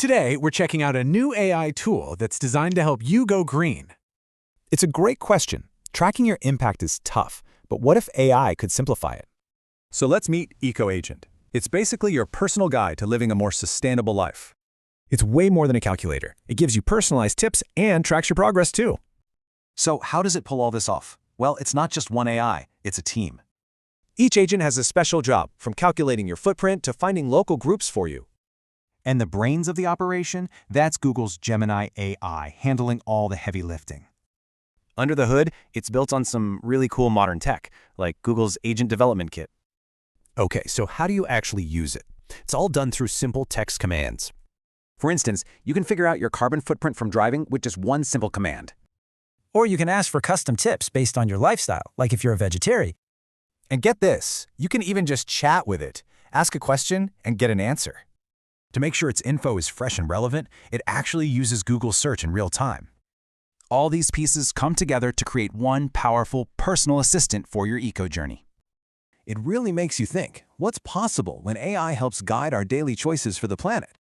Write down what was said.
Today, we're checking out a new AI tool that's designed to help you go green. It's a great question. Tracking your impact is tough, but what if AI could simplify it? So let's meet EcoAgent. It's basically your personal guide to living a more sustainable life. It's way more than a calculator. It gives you personalized tips and tracks your progress too. So how does it pull all this off? Well, it's not just one AI, it's a team. Each agent has a special job, from calculating your footprint to finding local groups for you. And the brains of the operation? That's Google's Gemini AI, handling all the heavy lifting. Under the hood, it's built on some really cool modern tech, like Google's Agent Development Kit. Okay, so how do you actually use it? It's all done through simple text commands. For instance, you can figure out your carbon footprint from driving with just one simple command. Or you can ask for custom tips based on your lifestyle, like if you're a vegetarian. And get this, you can even just chat with it, ask a question, and get an answer. To make sure its info is fresh and relevant, it actually uses Google Search in real time. All these pieces come together to create one powerful personal assistant for your eco journey. It really makes you think, what's possible when AI helps guide our daily choices for the planet?